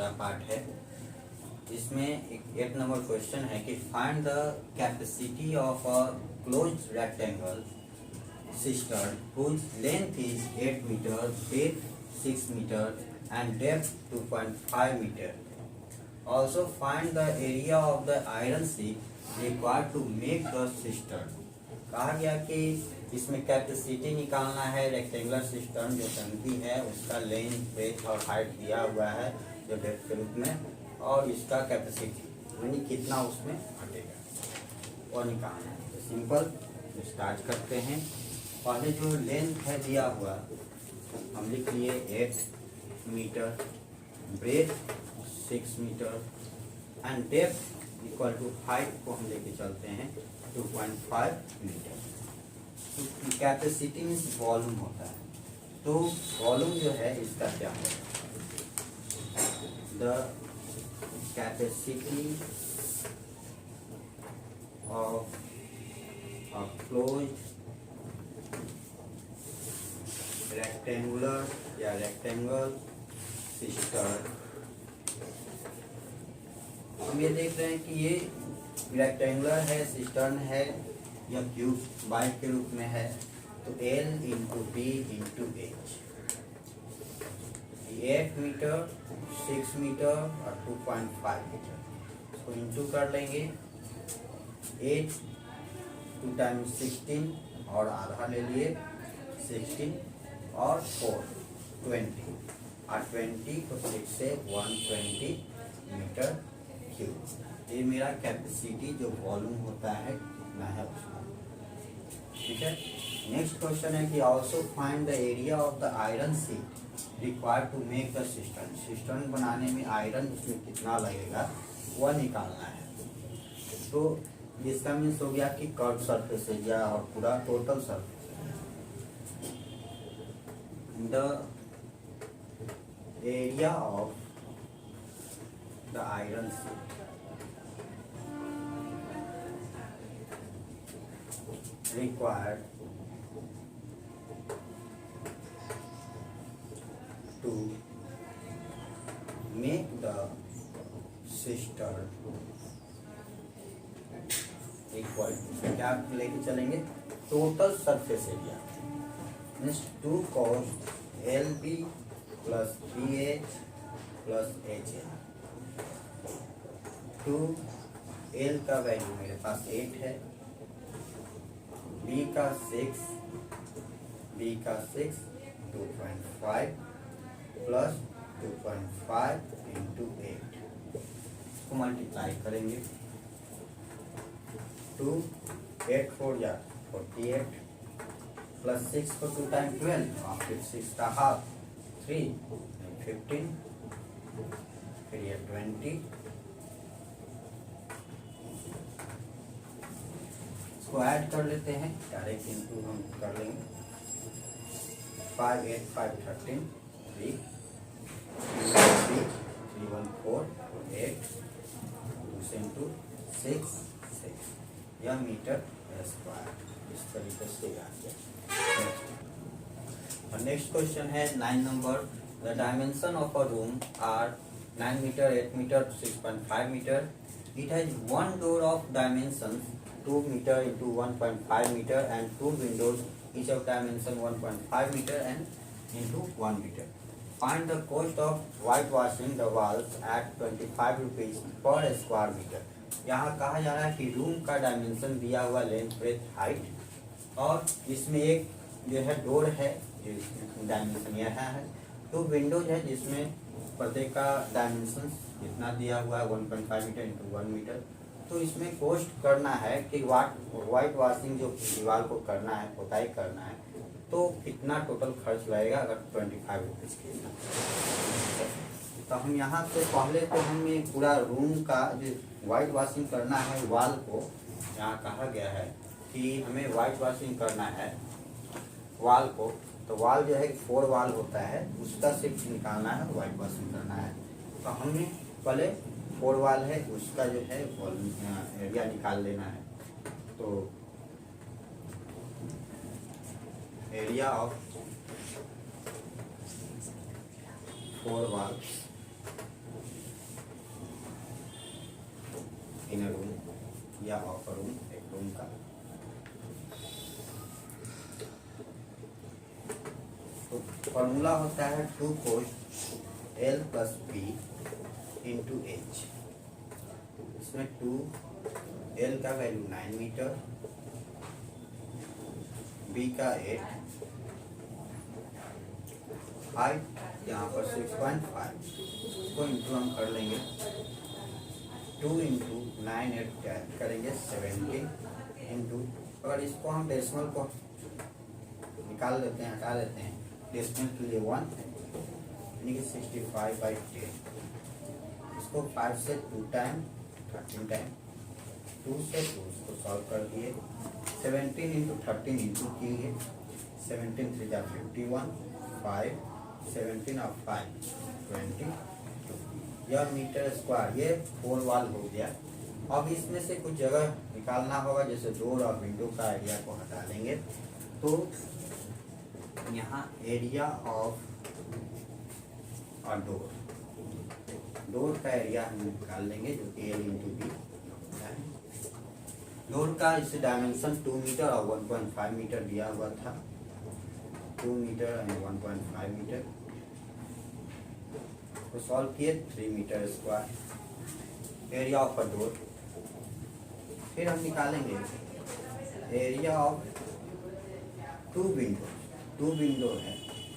वाला पार्ट है। इसमें एक नंबर क्वेश्चन है कि find the capacity of a closed rectangle cistern whose length is 8 meter, width 6 meter and depth 2.5 meter. Also find the area of the iron sheet required to make the cistern. कहा गया कि इसमें capacity निकालना है rectangular cistern जो टंकी है उसका लेंथ ब्रेथ और हाइट दिया हुआ है जो डेप्थ के रूप में, और इसका कैपेसिटी यानी कितना उसमें हटेगा वो निकालना है। तो सिंपल स्टार्ट करते हैं। पहले जो लेंथ है दिया हुआ हम लिख लिए 8 metre, breadth 6 metre and depth equal to height को हम लेके चलते हैं 2.5 मीटर। तो कैपेसिटी मीन्स वॉल्यूम होता है, तो वॉल्यूम जो है इसका क्या है, the capacity of a closed rectangular या रेक्टेंगल सिस्टर्न। हम ये देख रहे हैं कि ये रेक्टेंगुलर है, सिस्टर्न है या क्यूब बाइक के रूप में है, तो L into B into H 8 metre 6 metre और 2.5 मीटर, इसको इंटू कर लेंगे। 8 2 टाइम्स 16 और आधा ले लिए 16 और 4 20 और 20 को 6 से 120 मीटर क्यूब। ये मेरा कैपेसिटी जो वॉल्यूम होता है कितना है उसका, ठीक है। नेक्स्ट क्वेश्चन है कि also find the area of the iron sheet required to make the cistern. Cistern बनाने में आयरन उसमें कितना लगेगा वह निकालना है। तो इसका मीन्स हो गया कि कर्व सरफेस एरिया और पूरा total surface the area of the iron sheet required to make the cistern equal to क्या लेके चलेंगे, total surface area means 2 cos LB plus BH plus HL। 2 L का वैल्यू मेरे पास 8 है, B का 6 2.5 plus 2.5 into 8 को मल्टीप्लाई करेंगे। 2 8 4 जा 48 प्लस 6 को 2 टाइम 12 और फिर 6 का हाफ 3 15 फिर ये 20 को ऐड कर लेते हैं, डायरेक्ट इनटू हम कर लेंगे। 5 8 5 13 3 3 1 4 8 2 इंटू 6 यह मीटर स्क्वायर। इस तरीके से याद किया। और नेक्स्ट क्वेश्चन है 9 number. The dimension of a room are 9 metre 8 metre 6.5 metre. It has one door of dimension 2 meter into 1.5 meter and 2 windows each of dimension 1.5 meter and into 1 meter. Find the cost of whitewashing the walls at 25 rupees per square meter. यहाँ कहा जा रहा है कि room का dimension दिया हुआ length breadth height, और इसमें एक जो है डोर है जिसमें डायमेंशन यह है, 2 विंडोज है जिसमें पर्दे का डायमेंशन जितना दिया हुआ है 1.5 मीटर इंटू 1 मीटर। तो इसमें कोस्ट करना है कि वाइट वॉशिंग जो दीवार को करना है, पोताई करना है, तो कितना टोटल खर्च लगेगा अगर 25 रुपीज़ के। तो हम यहाँ से पहले तो हमें पूरा रूम का जो वाइट वॉशिंग करना है वाल को, यहाँ कहा गया है कि हमें वाइट वॉशिंग करना है वाल को, तो वाल जो है 4 वाल होता है उसका सिर्फ निकालना है, वाइट वॉशिंग करना है। तो हमने पहले 4 वाल है उसका जो है एरिया निकाल लेना है। तो एरिया ऑफ 4 वाल एरिया ऑफ रूम, एक रूम का। तो फॉर्मूला होता है 2 cos L plus B into H। इसमें 2 L का वैल्यू 9 मीटर, B का 8, हाइट यहाँ पर 6.5, इसको इंटू हम कर लेंगे 2 इंटू 9 8 करेंगे 17 इंटू, अगर इसको हम डेसिमल को निकाल लेते हैं, हटा लेते हैं, डेसिमल के लिए 1 यानी कि 65/10। इसको 5 से 2 टाइम 13 टाइम, 2 से 2 इसको सॉल्व कर दिए, 17 इंटू 13 इंटू किए, 17 3 जा 51, 5 17 और 5 22, यह मीटर स्क्वायर, ये 4 वॉल हो गया। अब इसमें से कुछ जगह निकालना होगा, जैसे डोर और विंडो का एरिया को हटा लेंगे, तो यहाँ एरिया ऑफ और डोर का एरिया हम निकाल लेंगे, जो कि L इंटू बी है। डोर का इसे डायमेंशन 2 मीटर और 1.5 मीटर दिया हुआ था, 2 मीटर एंड 1.5 मीटर को सॉल्व किए, 3 metre square area of a door. फिर हम निकालेंगे एरिया ऑफ 2 विंडो है,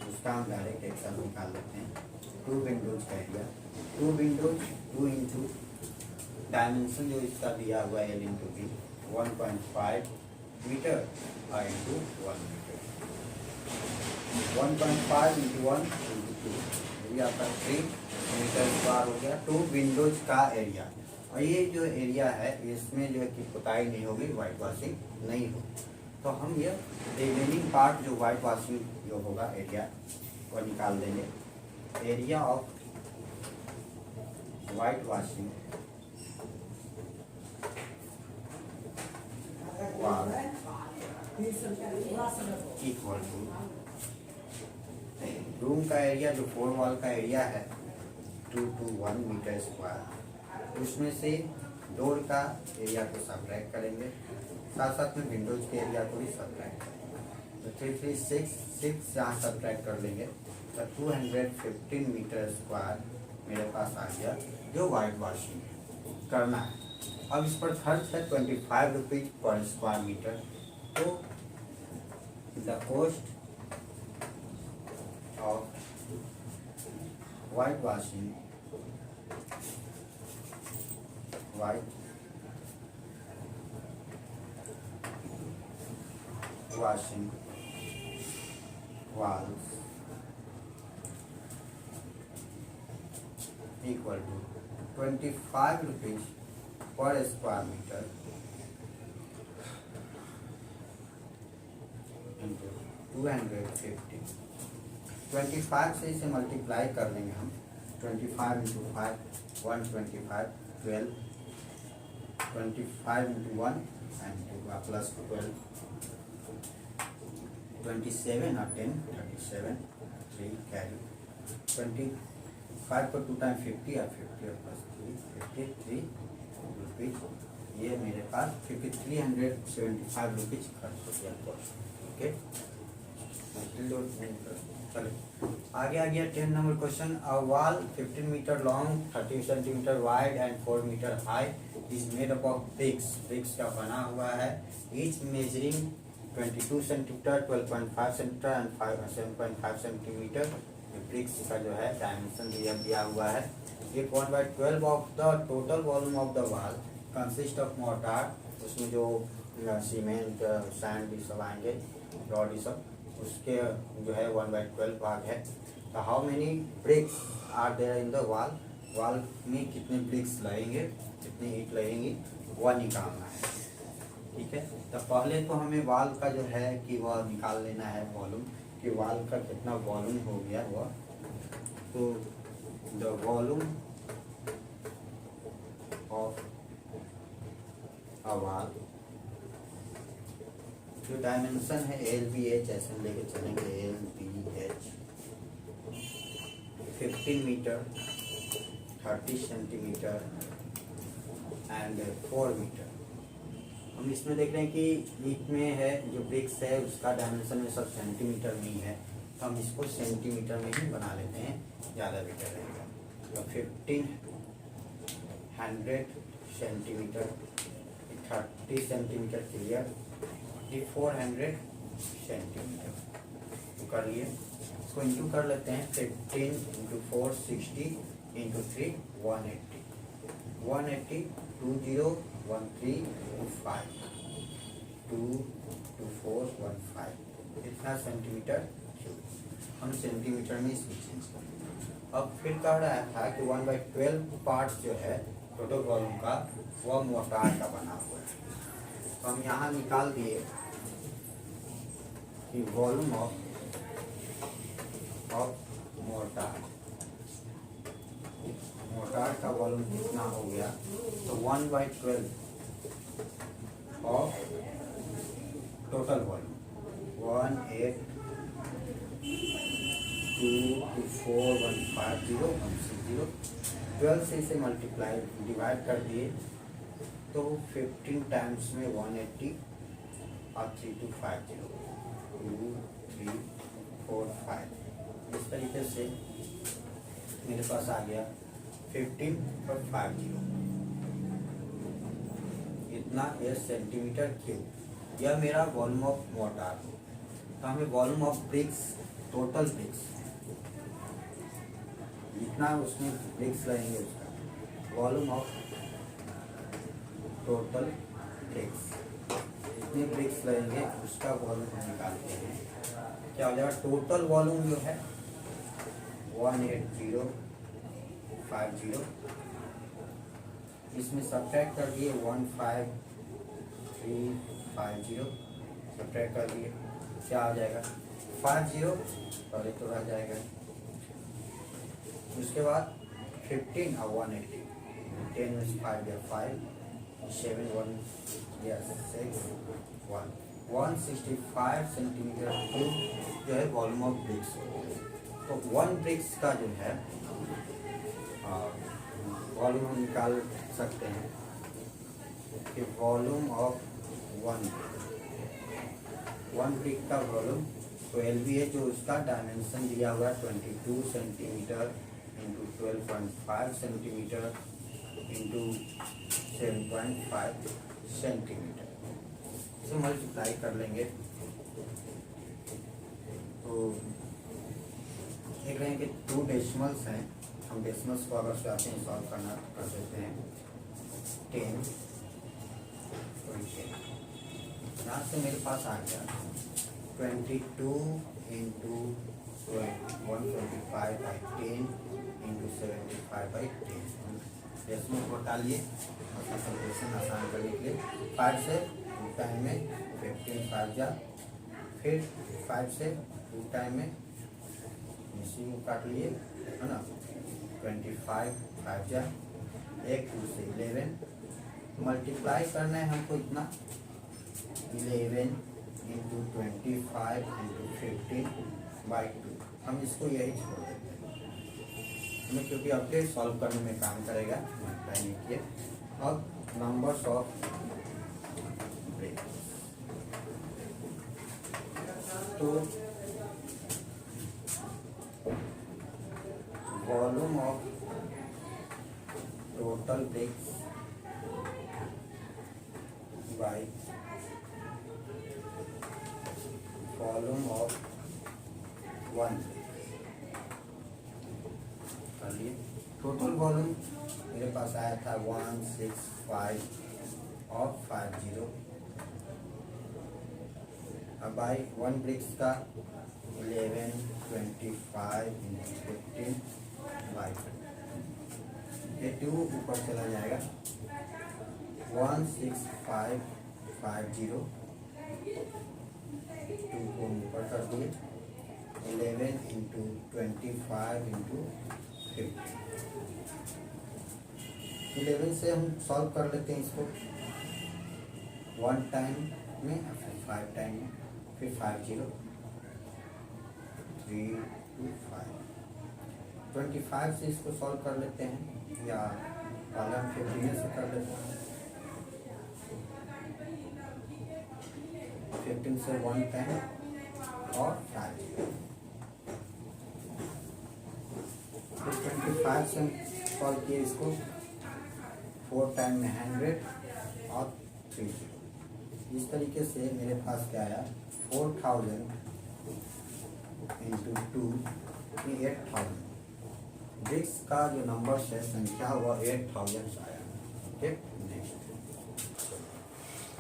उसका हम डायरेक्ट एक साथ निकाल लेते हैं। 2 विंडोज का एरिया, 2 विंडोज 2 इंटू डायमेंशन जो इसका दिया हुआ है L इंटू बी 1.5 मीटर और इंटू 1 मीटर, 1.5 इंटू 1 इंटू 2, ये आपका 3 मीटर स्क्वायर हो गया 2 विंडोज का एरिया। और ये जो एरिया है इसमें जो है कि पुताई नहीं होगी, वाइट वॉशिंग नहीं होगी, तो हम ये रिमेनिंग पार्ट जो वाइट वॉशिंग जो होगा एरिया वो निकाल देंगे। Area of white washing equal to room का एरिया जो 4 वॉल का एरिया है 2 to 1 मीटर स्क्वायर, उसमें से डोर का एरिया को सब्ट्रैक्ट करेंगे, साथ साथ में विंडोज के एरिया को भी सब्ट्रैक्ट करेंगे, तो 336 यहाँ सब्ट्रैक्ट कर लेंगे, तो 215 मीटर स्क्वायर मेरे पास आ गया, जो वाइट वॉशिंग करना है। अब इस पर खर्च है 25 रुपीज पर स्क्वायर मीटर। तो the cost of white washing walls equal to 25 rupees per square meter into 250। 25 से इसे मल्टीप्लाई कर लेंगे हम, 25 इंटू 5 125 12, 25 इंटू 1 एंड प्लस 12 27 और 10 37 3 कैरी 25 को 2 टाइम 50 और 50 और प्लस 3 53 रुपीज, ये मेरे पास 5375 रुपीज खर्च हो गया। ओके, चलो आगे आ गया 10 number question. A wall 15 metre long 30 centimetre wide and 4 metre high is made up of bricks का बना हुआ है, each measuring 22 centimetre 12.5 centimetre and 7.5 centimetre. Bricks का जो है डायमेंशन दिया हुआ है। If 1/12 of the total volume of the wall consist of mortar, उसमें जो सीमेंट सैंड ये सब आएंगे, रॉड ये सब, उसके जो है 1/12 भाग है। तो how many bricks are there in the wall, wall में कितने ब्रिक्स लगेंगे, कितनी ईंट लगेंगी, वह निकालना है। ठीक है, तो पहले तो हमें वॉल का जो है कि वह निकाल लेना है वॉल्यूम, कि वॉल का कितना वॉल्यूम हो गया वह। तो the volume of a wall, जो डायमेंशन है LBH, ऐसे लेके चलेंगे LBH 15 metre 30 centimetre and 4 metre. हम इसमें देख रहे हैं कि ईट में है जो ब्रिक्स है उसका डायमेंशन में सब सेंटीमीटर में ही है, तो हम इसको सेंटीमीटर में ही बना लेते हैं, ज़्यादा बेटर रहेगा। तो 1500 सेंटीमीटर, 30 सेंटीमीटर क्लियर, 400 सेंटीमीटर तो कर लिए। इसको इंटू कर लेते हैं, 15 इंटू 4 60 इंटू 3 180, 180 201325 22415 इतना सेंटीमीटर क्यूब। हम सेंटीमीटर में इसको चेंज करें। अब फिर कह रहा था कि 1/12 पार्ट्स जो है टोटल वॉल्यूम का वह मोटार का बना हुआ है, तो हम यहाँ निकाल दिए कि वॉल्यूम ऑफ मोटार का वॉल्यूम कितना हो गया, तो 1/12 ऑफ टोटल वॉल्यूम 18224150160 12 से इसे मल्टीप्लाई डिवाइड कर दिए तो 15 टाइम्स में 180 और 3250 2345 इस तरीके से मेरे पास आ गया 15.50 इतना यह सेंटीमीटर क्यूब। यह मेरा वॉल्यूम ऑफ मोटार। तो हमें volume of bricks, total bricks जितना उसमें ब्रिक्स लगेंगे उसका वॉल्यूम ऑफ टोटल ब्रिक्स, जितने ब्रिक्स लगेंगे उसका वॉल्यूम हम निकालते हैं। क्या हो जाएगा, टोटल वॉल्यूम जो है 18050, इसमें सब्ट्रैक्ट कर दिए 15350, सब्ट्रैक्ट कर दिए क्या आ जाएगा 50 और एक तो रह जाएगा। उसके बाद 15 और 180, 10 में 5 या 5 7 1 या 6 1 165 सेंटीमीटर क्यूब जो है वॉल्यूम ऑफ ब्रिक्स। तो 1 ब्रिक्स का जो है वॉल्यूम हम निकाल सकते हैं कि वॉल्यूम ऑफ 1 ब्रिक का वॉल्यूम 12 भी है, जो उसका डायमेंशन दिया हुआ है 22 centimetre into 12.5 centimetre into 7.5 centimetre से मल्टीप्लाई कर लेंगे। तो देख रहे हैं कि 2 डेसिमल्स हैं, हम डेसिमल्स को अगर चाहते हैं सॉल्व करना कर देते हैं 10 यहाँ से मेरे पास आ गया 22 इंटू 125/10 इंटू 75/10। डेसिमल को हटाइए कैलकुलेशन आसान करने के लिए। 5 से 2 टाइम में 15 5 जा, फिर 5 से 2 टाइम में इसी को काट लिए है ना, 25 5 जा, 1 2 से 11 मल्टीप्लाई करना है हमको इतना 11 इंटू 25 इंटू 15/2। हम इसको यही छोड़ देते हैं हमें, क्योंकि अपडेट सॉल्व करने में काम करेगा, मल्टीप्लाई नहीं किए। अब नंबर्स ऑफ ब्रिक्स, तो volume of total bricks by volume of 1 चलिए टोटल वॉल्यूम मेरे पास आया था 165 और 50। अब बाई 1 ब्रिक्स का 11 25 इंटू 15/2, ये 2 ऊपर चला जाएगा 16550, 2 को ऊपर कर दिए 11 इंटू 25 इंटू 15। 11 से हम सॉल्व कर लेते हैं इसको 1 टाइम में, फिर 5 टाइम में, फिर 50 3 2 5। 25 से इसको सॉल्व कर लेते हैं, या पहले हम 15 से कर लेते हैं 15 से 1 10 और 5। 25 से सॉल्व किए इसको, 4 टाइम में 100 और 3 0। इस तरीके से मेरे पास क्या आया, 4000 इंटू 2 8000। ब्रिक्स का जो नंबर है संख्या हुआ 8000 आया। ठीक,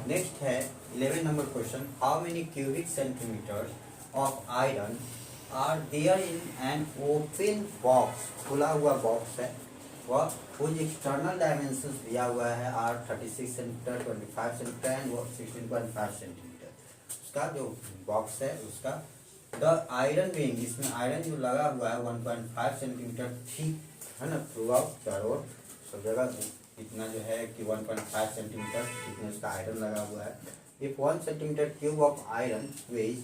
नेक्स्ट है 11 number question, how many cubic centimetre of iron are there in an open box. खुला हुआ बॉक्स है, वह कुछ एक्सटर्नल डायमेंशंस दिया हुआ है, are 36 centimetre, 25 centimetre and 16.5 centimetre. उसका जो बॉक्स है उसका द आयरन बीइंग, इसमें आयरन जो लगा हुआ है 1.5 सेंटीमीटर थिक है ना, थ्रू आउट चारों सब जगह इतना जो है कि 1.5 सेंटीमीटर थिकनेस का आयरन लगा हुआ है। If 1 centimetre cube of iron weighs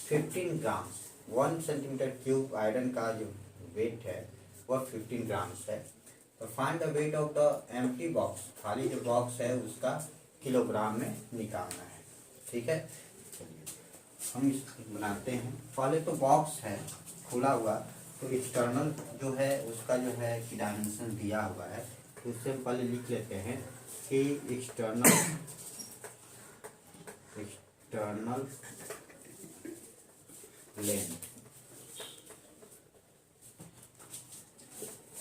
15 gram, 1 centimetre cube iron का जो वेट है वह 15 ग्राम्स है। तो find the weight of the empty box, खाली जो बॉक्स है उसका किलोग्राम में निकालना है। ठीक है, चलिए हम इस बनाते हैं। पहले तो बॉक्स है खुला हुआ, तो एक्सटर्नल जो है उसका जो है कि डायमेंशन दिया हुआ है, तो उससे पहले लिख लेते हैं कि external length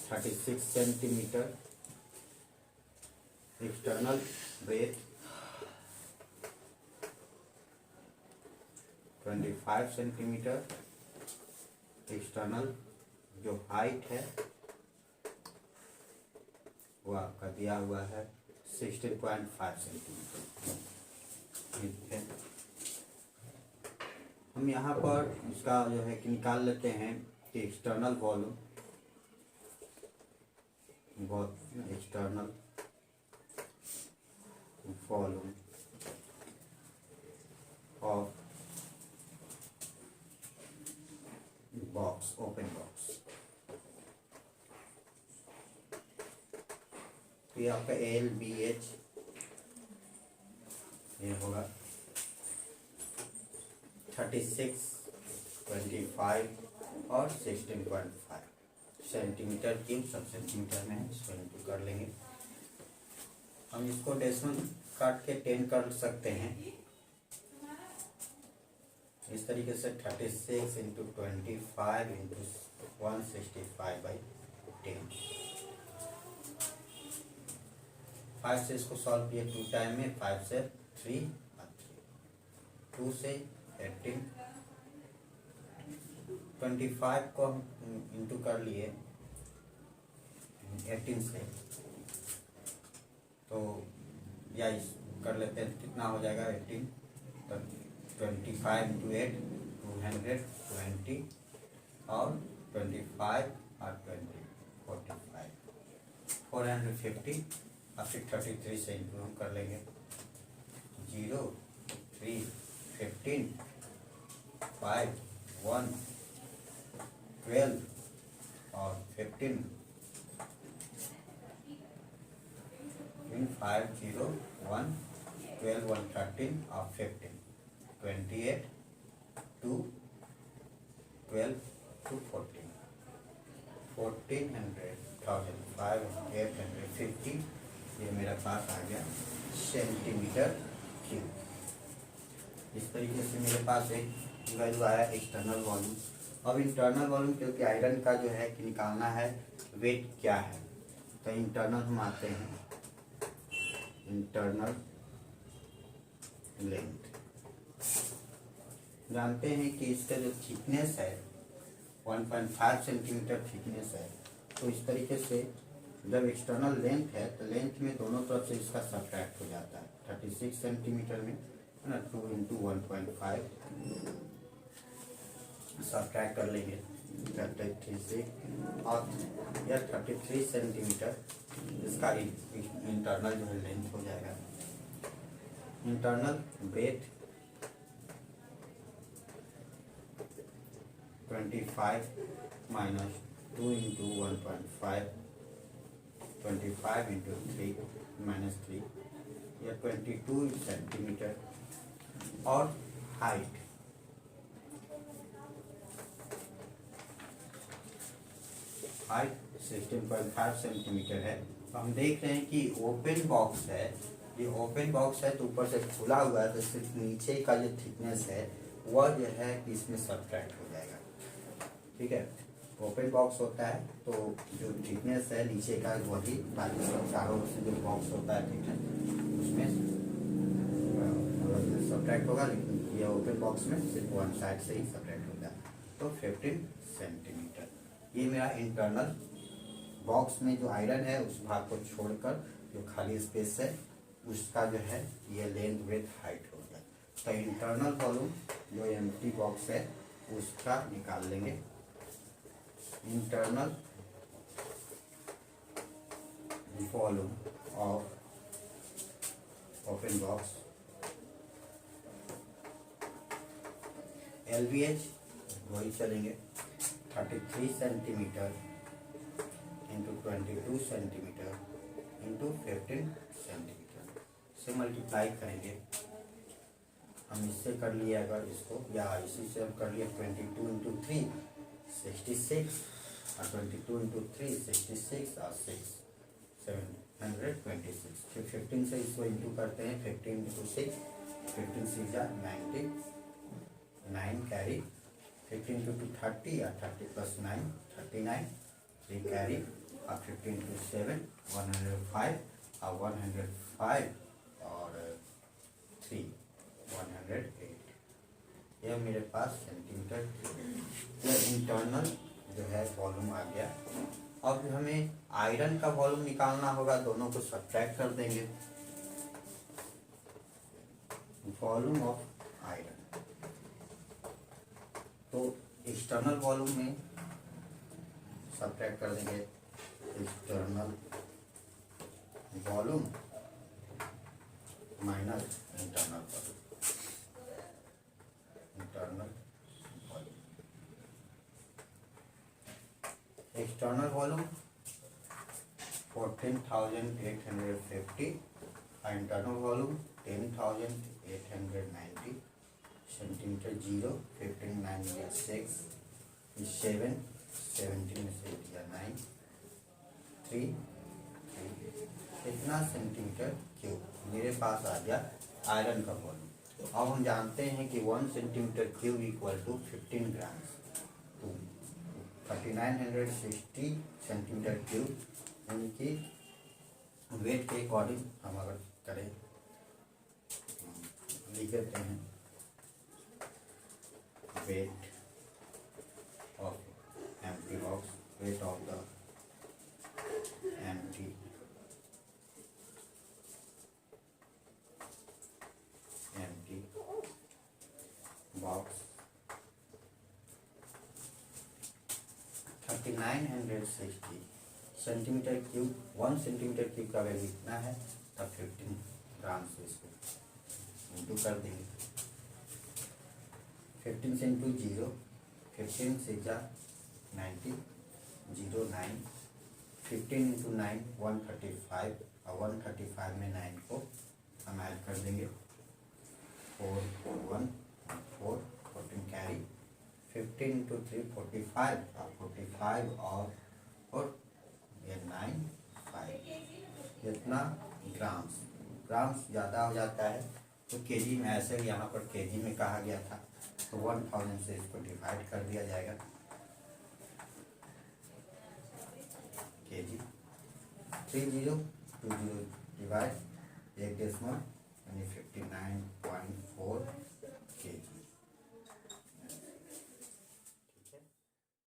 36 centimetre, external breadth 25 centimetre, external जो हाइट है वो आपका दिया हुआ है 16.5 सेंटीमीटर। ठीक है, हम यहाँ पर इसका जो है कि निकाल लेते हैं कि external volume, external volume of box, open box. तो ये आपका LBH ये होगा 36, 25 और 16.5 सेंटीमीटर क्यूब, सब सेंटीमीटर में है, इसको इंटू कर लेंगे। हम इसको डेसिमल काट के 10 कर सकते हैं इस तरीके से, 36 इंटू 25 इंटू 165/10। 5 से इसको सॉल्व किए 2 टाइम में, 5 से 3 और 3, 2 से 18, 25 को हम इंटू कर लिए 18 से, तो या इस कर लेते हैं, कितना हो जाएगा 18, तो 25 इंटू 8 220 और 25 और 20 45 450 और फिर 33 से इंटू हम कर लेंगे। 0 3 15 5 1 12 और 15 5 0 1 12 1 13 और 15 28 2 12 to 14 1400 1850 ये मेरा पास आ गया सेंटीमीटर क्यूब। इस तरीके से मेरे पास एक वैल्यू आया एक्सटर्नल वॉल्यूम। अब इंटरनल वॉल्यूम, क्योंकि आयरन का जो है कि निकालना है वेट क्या है, तो इंटरनल हम आते हैं, इंटरनल लेंथ जानते हैं कि इसका जो थिकनेस है 1.5 सेंटीमीटर थिकनेस है। तो इस तरीके से जब एक्सटर्नल लेंथ है तो लेंथ में दोनों तरफ से इसका सब्ट्रैक्ट हो जाता है। 36 सेंटीमीटर में है ना, 2 इंटू 1.5 सब्ट्रैक्ट कर लेंगे 36 और यह 33 सेंटीमीटर इसका इंटरनल जो है लेंथ हो जाएगा। Internal breadth 25 minus 2 into 1.5 25 into 3 minus 3 या 22 सेंटीमीटर और हाइट हाइट 16.5 सेंटीमीटर है। तो हम देख रहे हैं कि ओपन बॉक्स है, ये ओपन बॉक्स है तो ऊपर से खुला हुआ है, तो सिर्फ नीचे का जो थिकनेस है वह जो है कि इसमें सब्ट्रैक्ट हो जाएगा। ठीक है, ओपन बॉक्स होता है तो जो थिकनेस है नीचे का वही, बाकी सब चारों ओर से जो बॉक्स होता है थिकनेस उसमें सब्ट्रैक्ट होगा, लेकिन ये ओपन बॉक्स में सिर्फ वन साइड से ही सब्ट्रैक्ट होगा। तो 15 सेंटीमीटर ये मेरा इंटरनल बॉक्स में जो आयरन है उस भाग को छोड़कर जो खाली स्पेस है उसका जो है ये लेंथ विड्थ हाइट हो गया। तो इंटरनल वॉल्यूम जो एम्प्टी बॉक्स है उसका निकाल लेंगे। Internal volume of open box LVH वही चलेंगे 33 centimetre into 22 centimetre into 15 centimetre से मल्टीप्लाई करेंगे। हम इससे कर लिए अगर इसको, या इसी से हम कर लिए 22 इंटू 3 66 और 22 इंटू 3 66 और 6 726। फिर 15 से इसको इंटू करते हैं, 15 इंटू 6 15 6 90 9 कैरी 15 टू 30 या 30 प्लस 9 39 3 कैरी और 15 टू 7 105 और 105 और 3 108। यह मेरे पास सेंटीमीटर यह इंटरनल जो है वॉल्यूम आ गया। अब हमें आयरन का वॉल्यूम निकालना होगा, दोनों को सब्ट्रैक्ट कर देंगे। वॉल्यूम ऑफ आयरन तो एक्सटर्नल वॉल्यूम में सब्ट्रैक्ट कर देंगे external volume minus internal volume. Internal volume external volume 14,850 और इंटरनल वॉल्यूम 10,890 सेंटीमीटर। 0 15 9 दिया 6 7 17 में से दिया 9 3 इतना सेंटीमीटर क्यूब मेरे पास आ गया आयरन का वॉल्यूम। अब हम जानते हैं कि 1 centimetre cube equal to 15 grams. तो 3960 सेंटीमीटर क्यूब उनकी वेट के अकॉर्डिंग हम अगर करें लिख देते हैं weight of empty box, weight of the empty box 3960 centimetre cube. 1 centimetre cube का वैल्यू इतना है, तब 15 ग्राम से इसको इंटू कर देंगे। 15 से इंटू 0 15 से जा 90 0 9 15 इंटू 9 135 और 135 में 9 को हम ऐड कर देंगे 4 1 4 14 कैरी 15 इंटू 3 45 और 45 और ये 9 5 जितना ग्राम्स ज़्यादा हो जाता है तो केजी में, ऐसे यहाँ पर केजी में कहा गया था तो 1000 से इसको डिवाइड कर दिया जाएगा। केजी 3020 डिवाइड 1 डेसिमल यानी 59.4 केजी।